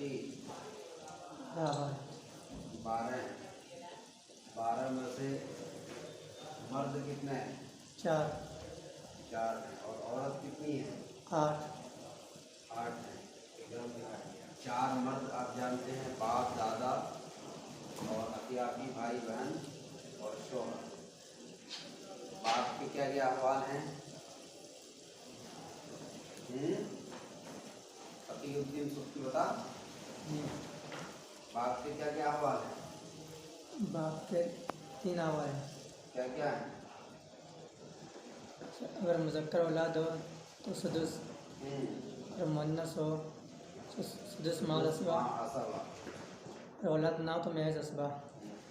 बेटी 12 12। 12 में से मर्द कितने हैं? 4 4 हैं। और औरत कितनी है? 8 8 है। एकदम दिखा दिया। 4 मर्द आप जानते हैं, बाप दादा और अतियाबी भाई बहन और शोहर। बाप के क्या क्या अहवाल हैं? अकीउद्दीन सुक्की बता। बाप के क्या क्या अहवाल हैं? बाप के 3 अहवाल हैं। क्या क्या है? अगर मुज़क्कर औलाद हो तो सुदुस, अगर मुअन्नस हो तो सुदुस माल असबा, असबा। और औलाद ना हो तो महज असबा।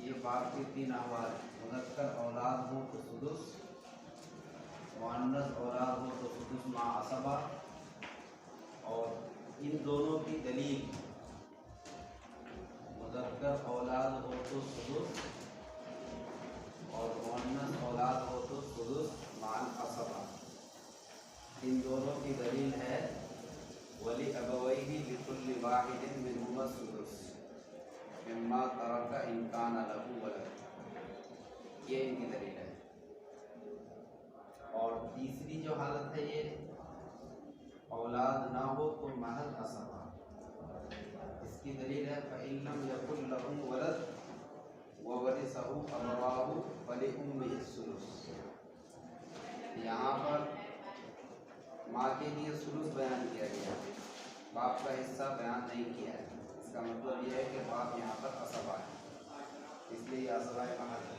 ये बाप के 3 अहवाल हैं। मुज़क्कर औलाद हो तो सुदुस, मुअन्नस औलाद हो तो सुदुस मा असबा। और इन दोनों की दलील, मुज़क्कर औलाद हो तो सुदुस और मुअन्नस औलाद हो तो सुदुस माल असबा। इन दोनों की दलील है वली अबवैहि लिकुल्लि वाहिदिन मिनहुमा सुदुस मिम्मा तरका इन काना लहू वलद। ये इनकी दलील है। और तीसरी जो हालत है, ये औलाद ना हो तो महज असबा। इसकी दलील है फ़इन लम यकुन लहू वलद व वरिसहु अबवाहु फलिउम्मिहि सुलुस। यहाँ पर माँ के लिए सुलुस बयान किया गया है, बाप का हिस्सा बयान नहीं किया है। इसका मतलब यह है कि बाप यहाँ पर असबा है, इसलिए असबा कहा है।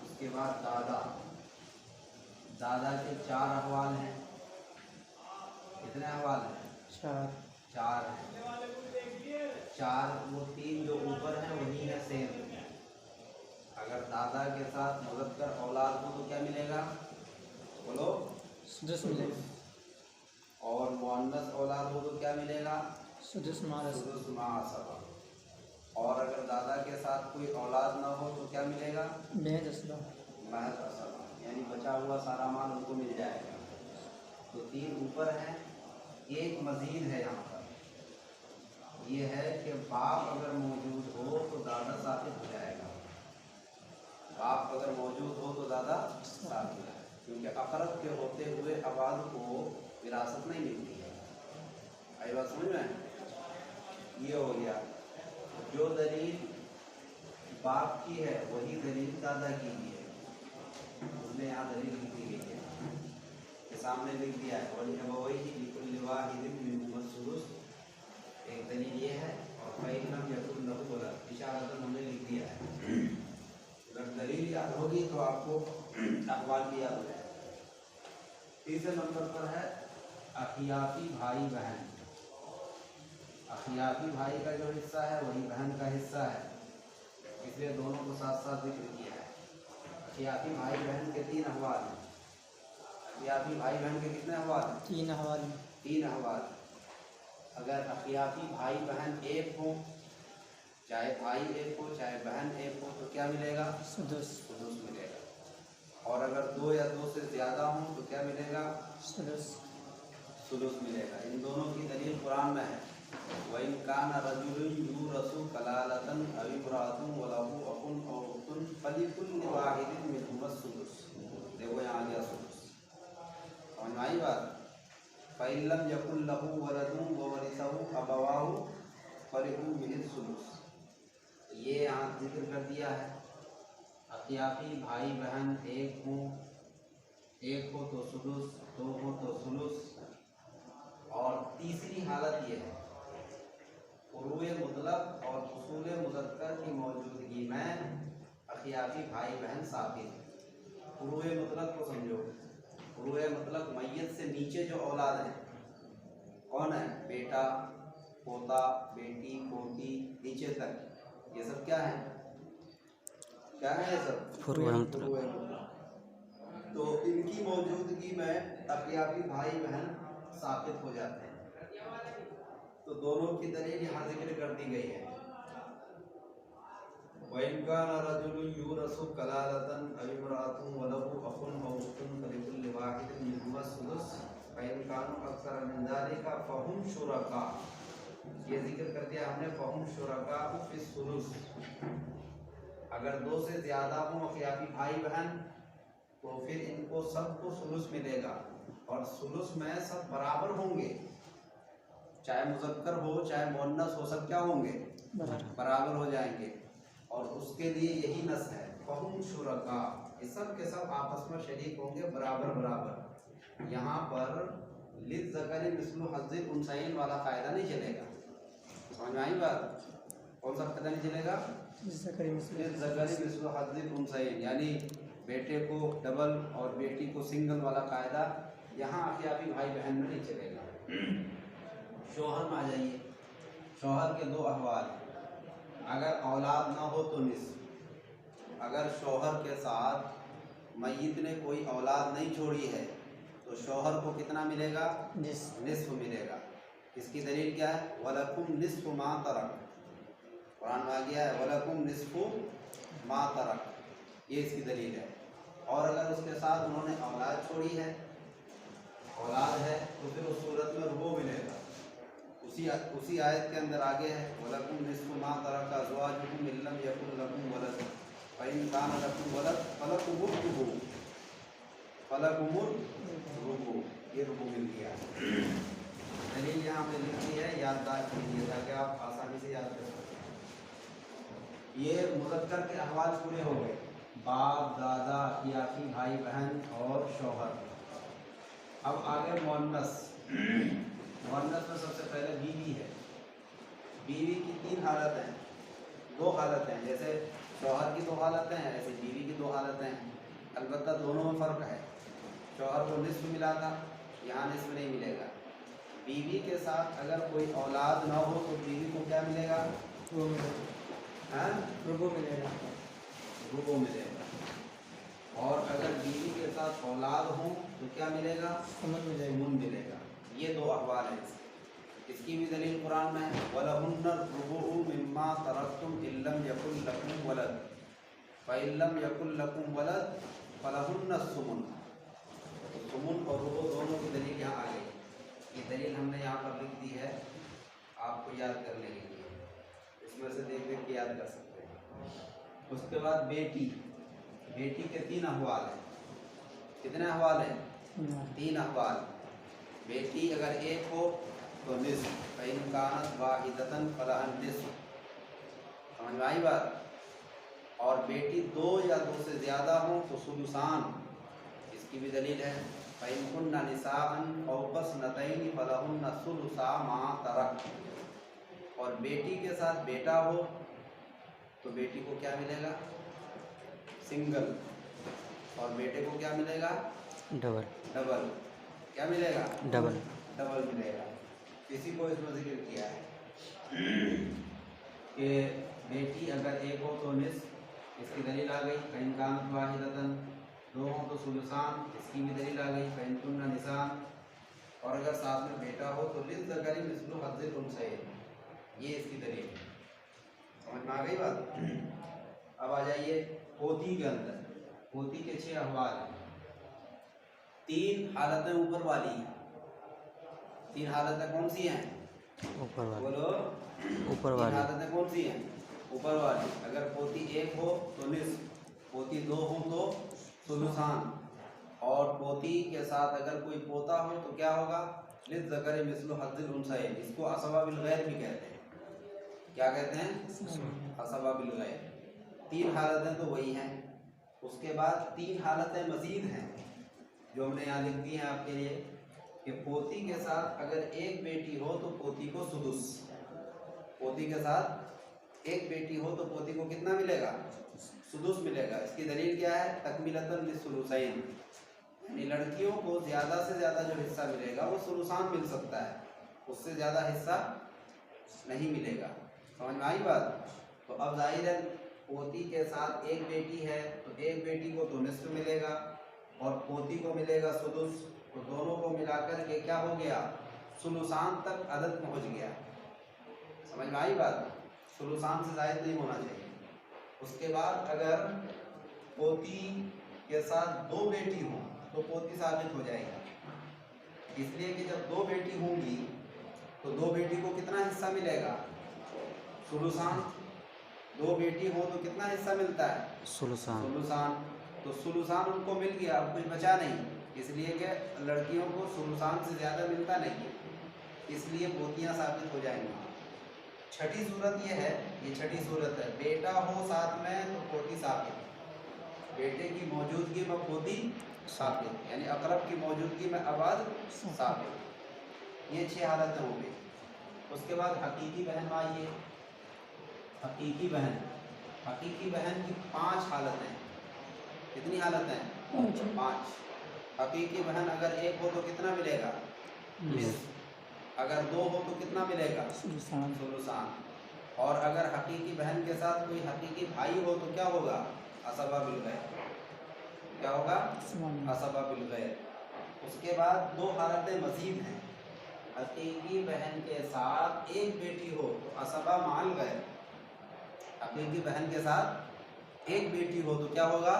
उसके बाद दादा, दादा के 4 अहवाल हैं। कितने अहवाल हैं? 4 हैं। 4 वो 3 जो ऊपर हैं वही है सेम। अगर दादा के साथ मुज़क्कर औलाद हो तो क्या मिलेगा? बोलो। सुदुस मिलेगा। और मुअन्नस औलाद हो तो क्या मिलेगा? सुदुस माल असबा। सुदुस मा असबा। और अगर दादा के साथ कोई औलाद ना हो तो क्या मिलेगा? महज असबा। महज असबा, यानी बचा हुआ सारा माल उनको मिल जाएगा। तो 3 ऊपर हैं, एक मजीद है यहाँ पर। ये है कि बाप अगर मौजूद हो तो दादा साबित हो जाएगा। बाप अगर मौजूद हो तो दादा साबित हो जाएगा, क्योंकि अकरब के होते हुए अबाद को विरासत नहीं मिलती है। आई बात समझ में? ये हो गया। जो दलील बाप की है वही दलील दादा की भी है। उसने यहाँ दलील लिख दी गई है, के सामने लिख दिया है वही अबवैहि लिकुल्लि वाहिदिन मिनहुमा सुदुस। एक दलील ये है। और फ़इन लम यकुन लहू वलद, इशारतन हमने लिख दिया है। अगर दलील याद होगी तो आपको अहवाल भी याद हो जाएगा। तीसरे नंबर पर है अखियाती भाई बहन। अखियाती भाई का जो हिस्सा है वही बहन का हिस्सा है, इसलिए दोनों को साथ साथ जिक्र किया है। अखियाती भाई बहन के 3 अहवाल हैं। अखियाती भाई बहन के कितने अहवाल हैं? 3 अहवाल। 3 अहवाल। अगर अखियाती भाई बहन एक हो, चाहे भाई एक हो चाहे बहन एक हो, तो क्या मिलेगा? सुदुस। सुदुस मिलेगा। और अगर 2 या 2 से ज़्यादा हो तो क्या मिलेगा? सुदुस। सुदुस मिलेगा। इन दोनों की दलील कुरान में है। वइन कान रजुलुन यूरसु कलालतन अव इम्राअतुन व लहू अखुन औ उख्तुन फलिकुल्लि वाहिदिन मिनहुमा सुदुस। देखो यहाँ आ गया सुदुस। समझ में आई बात? फ़इन लम यकुन लहू वलदुन व वरिसहु अबवाहु फलिउम्मिहि सुदुस। ये यहाँ जिक्र कर दिया है। अतियाफी भाई बहन एक हो तो सुदुस, 2 हो तो सुलुस। और तीसरी हालत ये है, उरूए मुतलक और उसूल मुज़क्कर की मौजूदगी में अखियाती भाई बहन साबित। उरूए मुतलक को समझो। उरूए मुतलक मैयत से नीचे जो औलाद है, कौन है? बेटा, पोता, बेटी, पोती, नीचे तक, ये सब क्या है? क्या है ये सब? उरूए मुतलक। तो इनकी मौजूदगी में अखियाती भाई बहन साबित हो जाते हैं। तो दोनों की दलील यहाँ जिक्र कर दी गई है। वइन कान रजुलुन यूरसु कलालतन अव इम्राअतुन व लहू अखुन औ उख्तुन फलिकुल्लि वाहिदिन मिनहुमा सुदुस फ़इन कानू अक्सर मिन ज़ालिका फ़हुम शुरका ये जिक्र कर दिया हमने फ़हुम शुरका फी सुलुस। अगर दो से ज़्यादा हों अखियाबी भाई बहन तो फिर इनको सबको सुलुस मिलेगा, और सुलुस में सब बराबर होंगे, चाहे मुज़क्कर हो चाहे मुअन्नस हो, सब क्या होंगे? बराबर हो जाएंगे। और उसके लिए यही नस है फ़हुम शुरका, ये सब के सब आपस में शरीक होंगे बराबर बराबर। यहाँ पर लिज़्ज़करी मिस्लु हज़्ज़िल उनसयैन वाला फ़ायदा नहीं चलेगा। समझ में आई बात? कौन सा फ़ायदा नहीं चलेगा? लिज़्ज़करी मिस्लु हज़्ज़िल उनसयैन, यानी बेटे को डबल और बेटी को सिंगल वाला कायदा यहाँ अखियाबी भाई बहन में नहीं चलेगा। शौहर में आ जाइए। शौहर के दो अहवाल, अगर औलाद ना हो तो निस्फ। अगर शौहर के साथ मय्यत ने कोई औलाद नहीं छोड़ी है तो शौहर को कितना मिलेगा? निस्फ मिलेगा। इसकी दलील क्या है? वलकुम निस्फु मा तरक, कुरान में आ गया है वलकुम निस्फु मा तरक, ये इसकी दलील है। और अगर उसके साथ उन्होंने औलाद छोड़ी है, औलाद है, तो फिर उस सूरत में रुबो मिलेगा। उसी आयत के अंदर आगे है वलकुम निस्फु मा तरक अज़वाजुकुम इन लम यकुन लकुम वलद फ़इन कान लकुम वलद फलकुमुर रुबु, ये रुबु मिल गया। दलील यहाँ पे लिखी है, याददार कीजिए ताकि आप आसानी से याद कर सकें। ये मुज़क्कर के अहवाल पूरे हो गए, बाप दादा अखियाफी भाई बहन और शौहर। अब आगे मुअन्नस। मुअन्नस में सबसे पहले बीवी है। बीवी की तीन हालत हैं, दो हालत हैं, जैसे शौहर की दो हालतें हैं ऐसे बीवी की दो हालतें हैं। अलबत्ता दोनों में फ़र्क है। शौहर को निस्फ मिला था, यहाँ निस्फ नहीं मिलेगा। बीवी के साथ अगर कोई औलाद ना हो तो बीवी को क्या मिलेगा? रुबो मिलेगा। रुबो मिलेगा। और अगर बीवी के साथ औलाद हो तो क्या मिलेगा? सुमन मिलेगा। ये दो अहवाल हैं। इसकी भी दलील कुरान में है वलहुन्ना रुबुउ मिम्मा तरक्तुम इल्लम यकुल लकुम वलद फ़इल्लम यकुल लकुम वलद फलहुन्ना सुमुन। तो सुमुन और रुबु दोनों की दलील यहाँ आ गई। ये दलील हमने यहाँ पर लिख दी है आपको याद करने के लिए, इसमें से देख देख के याद कर सकते हैं। उसके बाद बेटी। बेटी के तीन अहवाल हैं। कितने अहवाल हैं? तीन अहवाल। बेटी अगर एक हो तो निस्फ, फ़इन कानत वाहिदतन फलहा निस्फ। समझ में आई बात? और बेटी दो या दो से ज़्यादा हो तो सुलुसान। इसकी भी दलील है फ़इन कुन्ना निसाअन फ़ौक़ स्नतैनि फलहुन्ना सुलुसा मा तरक। और बेटी के साथ बेटा हो तो बेटी को क्या मिलेगा? सिंगल। और बेटे को क्या मिलेगा? डबल। क्या मिलेगा? डबल मिलेगा। किसी को इसमें जिक्र किया है कि बेटी अगर एक हो तो निस्फ, इसकी दलील आ गई फ़इन कानत वाहिदतन। दो हो तो सुलुसान, इसकी भी दलील आ गई फ़इन कुन्ना निसान। और अगर साथ में बेटा हो तो लिज़्ज़करी मिस्लु हज़्ज़िल उनसयैन, ये इसकी दलील है। समझ में आ गई बात? अब आ जाइए पोती के अंदर। पोती के 6 अहवाल हैं। तीन हालतें ऊपर वाली हैं। तीन हालतें कौन सी हैं? ऊपर वाली। बोलो। ऊपर वाली। तीन हालतें कौन सी हैं? ऊपर वाली। अगर पोती एक हो तो निस्फ, पोती दो हो तो सुलुसान, और पोती के साथ अगर कोई पोता हो तो क्या होगा? लिज़्ज़करी मिस्लु हज़्ज़िल उनसयैन। इसको असबा बिल गैर भी कहते हैं। क्या कहते हैं? असबा बिल गैर। तीन हालतें तो वही हैं। उसके बाद तीन हालतें मज़ीद हैं जो हमने यहाँ लिख दी हैं आपके लिए कि पोती के साथ अगर एक बेटी हो तो पोती को सुदुस। पोती के साथ एक बेटी हो तो पोती को कितना मिलेगा? सुदुस मिलेगा। इसकी दलील क्या है? तकमीलतन लिस्सुलुसैन, यानी लड़कियों को ज़्यादा से ज़्यादा जो हिस्सा मिलेगा वो सुलुसान मिल सकता है, उससे ज़्यादा हिस्सा नहीं मिलेगा। समझ में आई बात? तो अब जाहिर है पोती के साथ एक बेटी है तो एक बेटी को तो निस्फ मिलेगा और पोती को मिलेगा सुदुस, तो दोनों को मिलाकर के क्या हो गया? सुलुसान तक अदद पहुंच गया। समझ में आई बात? सुलुसान से ज़ायद नहीं होना चाहिए। उसके बाद अगर पोती के साथ दो बेटी हों तो पोती साबित हो जाएगी, इसलिए कि जब दो बेटी होंगी तो 2 बेटी को कितना हिस्सा मिलेगा? सुलुसान। 2 बेटी हो तो कितना हिस्सा मिलता है? सुलुसान। तो सुलुसान उनको मिल गया, अब कुछ बचा नहीं, इसलिए कि लड़कियों को सुलुसान से ज़्यादा मिलता नहीं है, इसलिए पोतियाँ साबित हो जाएंगी। छठी सूरत ये है, ये छठी सूरत है, बेटा हो साथ में तो पोती साबित, बेटे की मौजूदगी में पोती साबित, यानी अकरब की मौजूदगी में अबाद साबित। ये 6 हालतें हो गई। उसके बाद हकीकी बहन आई है। हकीकी बहन, हकीकी बहन की 5 हालतें। कितनी हालतें? 5। हकीकी बहन अगर 1 हो तो कितना मिलेगा? अगर 2 हो तो कितना मिलेगा? सुलुसान। और अगर हकीकी बहन के साथ कोई हकीकी भाई हो तो क्या होगा? असबा बिल गैर। क्या होगा? असबा बिल गैर। उसके बाद 2 हालतें मजीद हैं। हकीकी बहन के साथ एक बेटी हो तो असबा माल गैर। हकीकी बहन के साथ एक बेटी हो तो क्या होगा?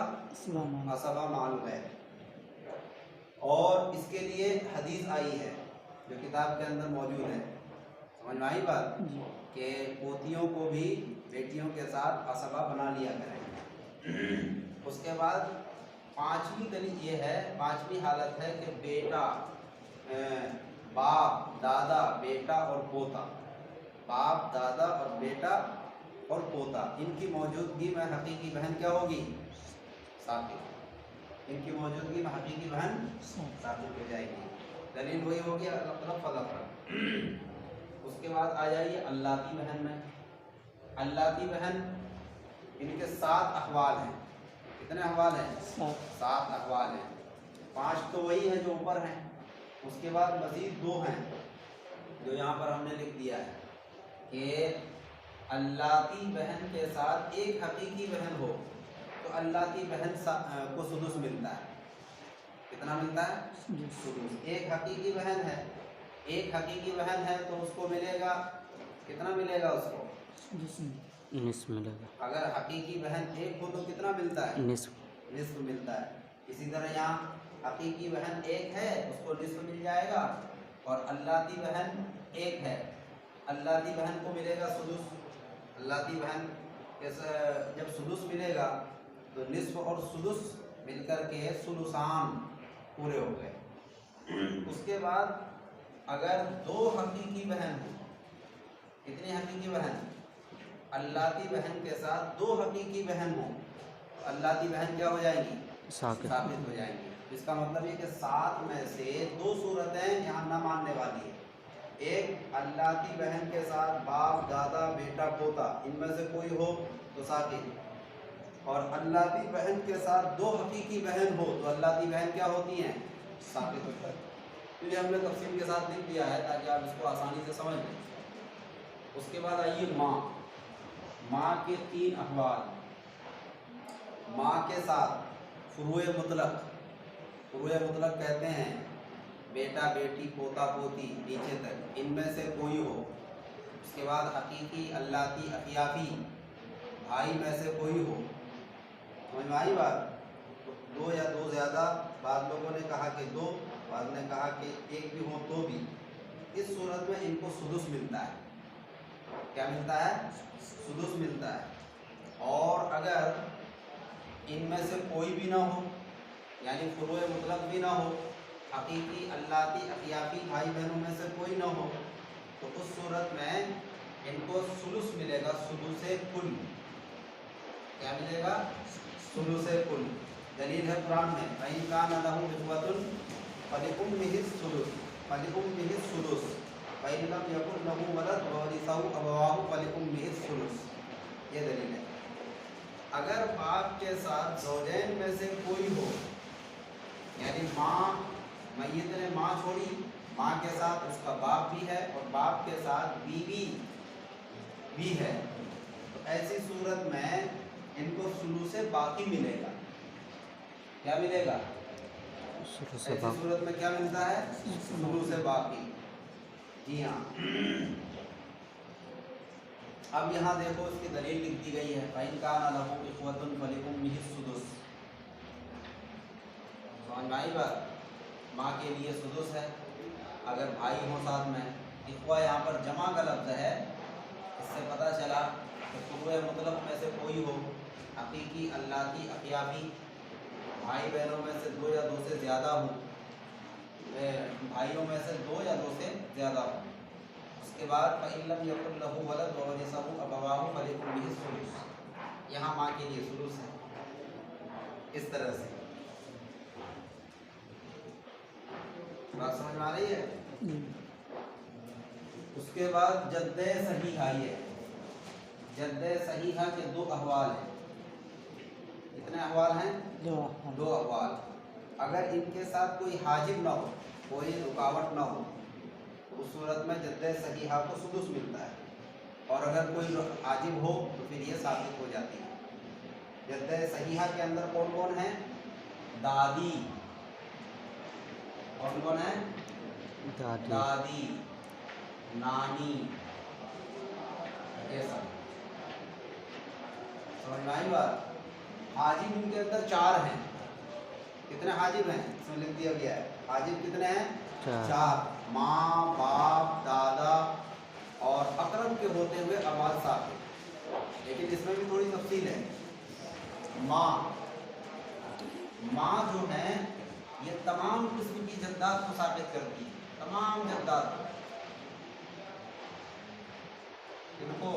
असबा माल गैर। और इसके लिए हदीस आई है जो किताब के अंदर मौजूद है, समझ में आई बात? कि पोतियों को भी बेटियों के साथ असबा बना लिया करें। उसके बाद 5वीं दलील ये है, 5वीं हालत है कि बेटा, बाप, दादा, बेटा और पोता, बाप, दादा और बेटा और पोता, इनकी मौजूदगी में हकीकी बहन क्या होगी? साबित। इनकी मौजूदगी में हकीकी बहन साबित हो जाएगी। दलील वही होगी अकरब फलक। उसके बाद आ जाइए अल्लाती बहन में। अल्लाती बहन, इनके 7 अहवाल हैं। कितने अहवाल हैं? 7 अहवाल हैं। 5 तो वही है जो ऊपर हैं, उसके बाद मज़ीद 2 हैं जो यहाँ पर हमने लिख दिया है कि अल्लाती बहन के साथ एक हकीकी बहन हो तो अल्लाती बहन को सुदुस मिलता है। कितना मिलता है? सुदुस। एक हकीकी बहन है, एक हकीकी बहन है तो उसको मिलेगा, कितना मिलेगा उसको? निस्फ मिलेगा। अगर हकीकी बहन एक हो तो कितना मिलता है? निस्फ मिलता है। इसी तरह यहाँ हकीकी बहन एक है, उसको निस्फ मिल जाएगा, और अल्लाती बहन एक है, अल्लाती बहन को मिलेगा सुदुस। अल्लाती बहन जब सुदुस मिलेगा तो निस्फ और सुदुस मिलकर के सुलुसान पूरे हो गए। उसके बाद अगर 2 हकीकी बहन हो, कितनी हकीकी बहन? अल्लाती बहन के साथ 2 हकीकी बहन हो तो अल्लाती बहन क्या हो जाएगी? साबित हो जाएंगी। इसका मतलब ये कि 7 में से 2 सूरतें यहाँ न मानने वाली है। एक अल्लाती बहन के साथ बाप, दादा, बेटा, पोता, इनमें से कोई हो तो साबित, और अल्लाती बहन के साथ 2 हकीकी बहन हो तो अल्लाती बहन क्या होती हैं? साबित होता है। तो ये हमने तफसील के साथ लिख दिया है ताकि आप इसको आसानी से समझ लें। उसके बाद आइए माँ। माँ के 3 अहवाल। माँ के साथ फुरूए मुतलक, फुरूए मुतलक कहते हैं बेटा, बेटी, पोता, पोती, नीचे तक, इनमें से कोई हो। उसके बाद हकीकी, अल्लाती, अखियाफी, भाई में से कोई हो। समझ में आई बात? तो 2 या 2 ज़्यादा, बाद लोगों ने कहा कि 2, बाद ने कहा कि 1 भी हो तो भी, इस सूरत में इनको सुदुस मिलता है। क्या मिलता है? सुदुस मिलता है। और अगर इनमें से कोई भी ना हो, यानी फुरूए मुतलक भी ना हो, हकीकी, अल्लाती, अखियाफी भाई बहनों में से कोई ना हो, तो उस सूरत में इनको सुलुस मिलेगा, सुलुसे कुल। क्या मिलेगा? सुलुसे कुल। दलील है कुरान में, इन कान लहू इख्वतुन फलिउम्मिहि सुलुस, फलिउम्मिहि सुलुस, फ़इन लम यकुन लहू वलद ववरिसहु अबवाहु फलिउम्मिहि सुलुस। ये दलील है। अगर बाप के साथ ज़ौजैन में से कोई हो, यानी माँ, मैयत ने माँ छोड़ी, माँ के साथ उसका बाप भी है और बाप के साथ बीवी भी है, तो ऐसी सूरत में इनको सुलुसे बाकी मिलेगा। क्या मिलेगा? ऐसी सूरत में क्या मिलता है? सुलुसे बाकी। जी हाँ। अब यहाँ देखो इसकी दलील लिख दी गई है, फ़इन कान लहू इख्वतुन फलिउम्मिहि सुदुस। समझ में आई बात? माँ के लिए सुदुस है, अगर भाई हो साथ में, इख्वा यहाँ पर जमा का लफ्ज़ है, इससे पता चला कि फ़ुरूए मुतलक में से कोई हो, हकीकी, अल्लाती, अक़ियाबी, भाई बहनों में से दो या दो से ज़्यादा हो, भाइयों में से दो या दो से ज़्यादा हो। उसके बाद फ़इल्लम यकुल लहू वलद व वरिसहु अबवाहु फलिकुल बिहि सुलूस, यहाँ माँ के लिए सुलूस है। इस तरह से बात समझ में आ रही है। उसके बाद जद्दे सहीहा, ये जद्दे सहीहा के दो अहवाल हैं। कितने अहवाल हैं? दो अहवाल। अगर इनके साथ कोई हाजिब ना हो, कोई रुकावट ना हो, उस सूरत में जद्दे सहीहा को सुदुस मिलता है, और अगर कोई हाजिब हो तो फिर ये साबित हो जाती है। जद्दे सहीहा के अंदर कौन कौन है? दादी, कौन कौन है? दादी, नानी, ये सब। समझ में आई बात? हाजिब इनके अंदर चार हैं। कितने हाजिब हैं? इसमें लिख दिया गया है। हाजिब कितने हैं? चार। माँ, बाप, दादा और अकरब के होते हुए अवाज साथ। लेकिन इसमें भी थोड़ी तफसील है। माँ जो है ये तमाम किस्म की जद्दात को साबित करती है, तमाम जद्दात को। इनको